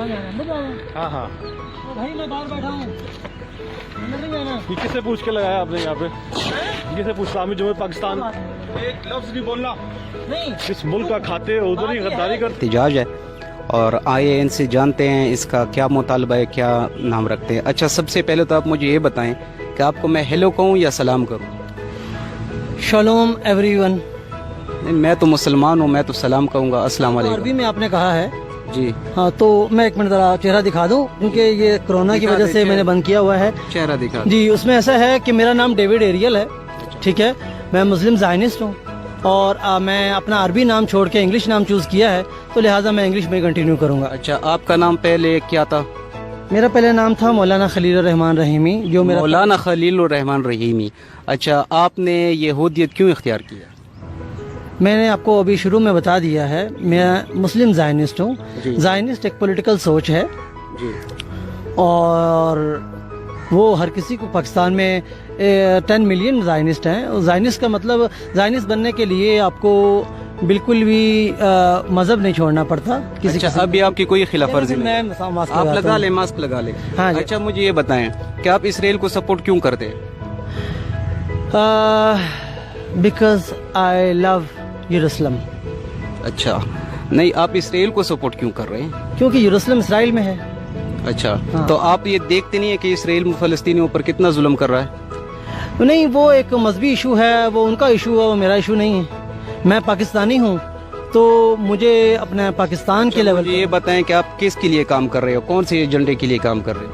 हाँ हाँ, भाई मैं बाहर बैठा हूँ, अंदर नहीं जाना। ये किससे पूछ के लगाया आपने यहाँ पे? किससे पूछ? इस्लामी जमहूरियत पाकिस्तान, एक लफ्ज नहीं बोलना। नहीं, किस मुल्क का खाते हो उधर ही गद्दारी करते। एहतिजाज है और आइए इनसे जानते हैं इसका क्या मुतालबा है, क्या नाम रखते हैं। अच्छा, सबसे पहले तो आप मुझे ये बताएं कि आपको मैं हेलो कहूँ या सलाम करूँ? शलोम एवरीवन। नहीं, मैं तो मुसलमान हूँ, मैं तो सलाम कहूँगा, अस्सलाम अरबी वालेकुम। में आपने कहा है जी हाँ, तो मैं एक मिनट जरा चेहरा दिखा दूँ, क्योंकि ये कोरोना की दिखा वजह दे से मैंने बंद किया हुआ है। चेहरा दिखा। जी, उसमें ऐसा है कि मेरा नाम डेविड एरियल है, ठीक है। मैं मुस्लिम ज़ायनिस्ट हूँ और मैं अपना अरबी नाम छोड़ के इंग्लिश नाम चूज़ किया है, तो लिहाजा मैं इंग्लिश में कंटिन्यू करूँगा। अच्छा, आपका नाम पहले क्या था? मेरा पहले नाम था मौलाना खलील रहमान रहीमी, जो मेरा मौलाना खलील रहमान रहीमी। अच्छा, आपने यहूदियत क्यों इख्तियार किया? मैंने आपको अभी शुरू में बता दिया है, मैं मुस्लिम ज़ायनिस्ट हूँ। जी। ज़ायनिस्ट एक पॉलिटिकल सोच है जी। और वो हर किसी को, पाकिस्तान में 10 मिलियन ज़ायनिस्ट हैं। और ज़ायनिस्ट का मतलब, ज़ायनिस्ट बनने के लिए आपको बिल्कुल भी मज़हब नहीं छोड़ना पड़ता किसी अच्छा, किसी अभी आपकी कोई खिलाफ वर्जी नहीं? मैं मास्क आप लगाता लगा हूँ। ले, मास्क लगा ले। हाँ जी। अच्छा, मुझे ये बताएं कि आप इसराइल को सपोर्ट क्यों करते हैं? बिकॉज आई लव यरूशलेम। अच्छा, नहीं, आप इसराइल को सपोर्ट क्यों कर रहे हैं? क्योंकि यरूशलेम इसराइल में है। अच्छा, हाँ। तो आप ये देखते नहीं है कि इसराइल फलस्तीनियों पर कितना जुल्म कर रहा है? नहीं, वो एक मजहबी इशू है, वो उनका इशू है, वो मेरा इशू नहीं है। मैं पाकिस्तानी हूँ, तो मुझे अपने पाकिस्तान के लेवल मुझे ये बताएं कि आप किसके लिए काम कर रहे हो, कौन से एजेंडे के लिए काम कर रहे हो?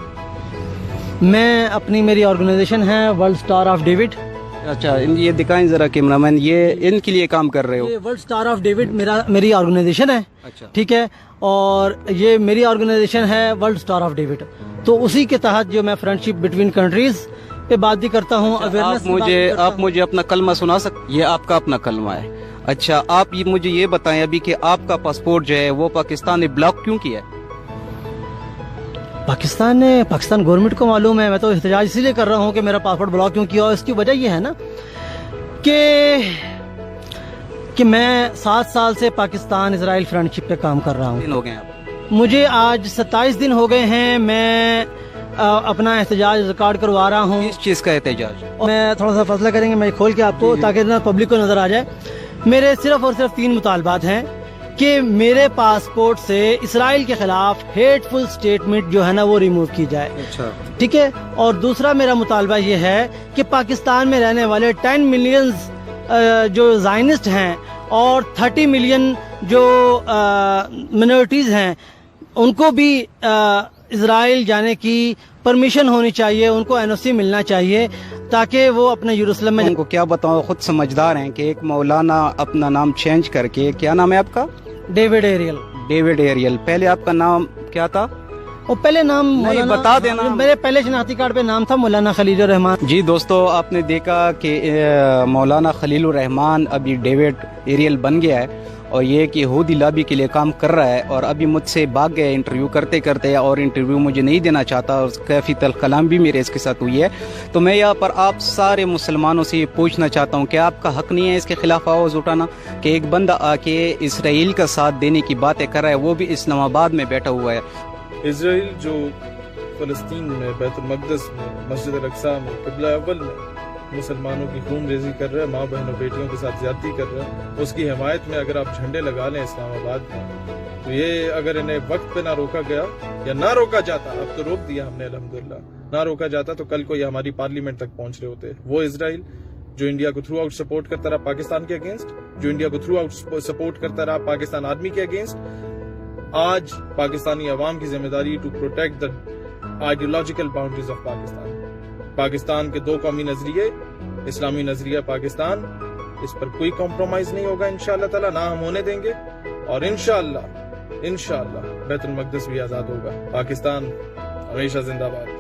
मैं मेरी ऑर्गेनाइजेशन है वर्ल्ड स्टार ऑफ डेविड। अच्छा, ये दिखाएं जरा कैमरामैन, ये इनके लिए काम कर रहे हो? ये वर्ल्ड स्टार ऑफ डेविड मेरी ऑर्गेनाइजेशन है, अच्छा, ठीक है। और ये मेरी ऑर्गेनाइजेशन है वर्ल्ड स्टार ऑफ डेविड, तो उसी के तहत जो मैं फ्रेंडशिप बिटवीन कंट्रीज पे बात भी करता हूँ। आप मुझे अपना कलमा सुना सकते? ये आपका अपना कलमा है। अच्छा, आप ये मुझे ये बताएं अभी कि आपका पासपोर्ट जो है वो पाकिस्तान ने ब्लॉक क्यों किया है? पाकिस्तान गवर्नमेंट को मालूम है। मैं तो एहतजाज इसीलिए कर रहा हूँ कि मेरा पासपोर्ट ब्लॉक क्यों किया। और इसकी वजह यह है ना कि मैं 7 साल से पाकिस्तान इसराइल फ्रेंडशिप पे काम कर रहा हूँ। दिन हो गए आप? मुझे आज 27 दिन हो गए हैं। मैं अपना एहतजाज रिकॉर्ड करवा रहा हूँ। किस चीज का एहतजाज? मैं थोड़ा सा फैसला करेंगे, मैं खोल के आपको, ताकि ना पब्लिक को नजर आ जाए। मेरे सिर्फ और सिर्फ 3 मुतालबात हैं कि मेरे पासपोर्ट से इसराइल के खिलाफ हेटफुल स्टेटमेंट जो है ना वो रिमूव की जाए। अच्छा, ठीक है। और दूसरा मेरा मुतालबा ये है कि पाकिस्तान में रहने वाले 10 मिलियन जो ज़ायनिस्ट हैं और 30 मिलियन जो मिनॉरिटीज़ हैं, उनको भी इसराइल जाने की परमिशन होनी चाहिए, उनको एनओसी मिलना चाहिए, ताकि वो अपने यरूशलेम में। उनको क्या बताओ, खुद समझदार हैं कि एक मौलाना अपना नाम चेंज करके, क्या नाम है आपका? David Ariel. David Ariel. पहले आपका नाम क्या था? वो पहले नाम नहीं, बता देना। मेरे पहले शनाख्ती कार्ड पे नाम था मौलाना खलील रहमान। जी दोस्तों, आपने देखा कि मौलाना खलील रहमान अभी डेविड एरियल बन गया है और ये कि यहूदी लॉबी के लिए काम कर रहा है। और अभी मुझसे भाग गया इंटरव्यू करते करते, और इंटरव्यू मुझे नहीं देना चाहता और काफ़ी तल्ख कलाम भी मेरे इसके साथ हुई है। तो मैं यहाँ पर आप सारे मुसलमानों से ये पूछना चाहता हूँ कि आपका हक नहीं है इसके खिलाफ आवाज़ उठाना, कि एक बंदा आके इसराइल का साथ देने की बातें कर रहा है, वो भी इस्लामाबाद में बैठा हुआ है। इसराइल जो फ़लस्तीन में बैतुल मक़दस में मस्जिद अल-अक़सा में क़िबला अव्वल में मुसलमानों की खून रेज़ी कर रहा है, माँ बहनों बेटियों के साथ ज़्यादती कर रहा है, उसकी हिमायत में अगर आप झंडे लगा लें इस्लामाबाद में, तो ये अगर इन्हें वक्त पे ना रोका गया या ना रोका जाता, अब तो रोक दिया हमने अल्हम्दुलिल्लाह, ना रोका जाता तो कल को ये हमारी पार्लियामेंट तक पहुंच रहे होते। वो इसराइल जो इंडिया को थ्रू आउट सपोर्ट करता रहा पाकिस्तान के अगेंस्ट, जो इंडिया को थ्रू आउट सपोर्ट करता रहा पाकिस्तान आर्मी के अगेंस्ट, आज पाकिस्तानी अवाम की जिम्मेदारी to protect the ideological boundaries of Pakistan. Pakistan के 2 कौमी नजरिए, इस्लामी नजरिया पाकिस्तान, इस पर कोई कॉम्प्रोमाइज नहीं होगा इंशाअल्लाह ताला, ना हम होने देंगे। और इंशाअल्लाह बैतुल मक़दस भी आजाद होगा। पाकिस्तान हमेशा जिंदाबाद।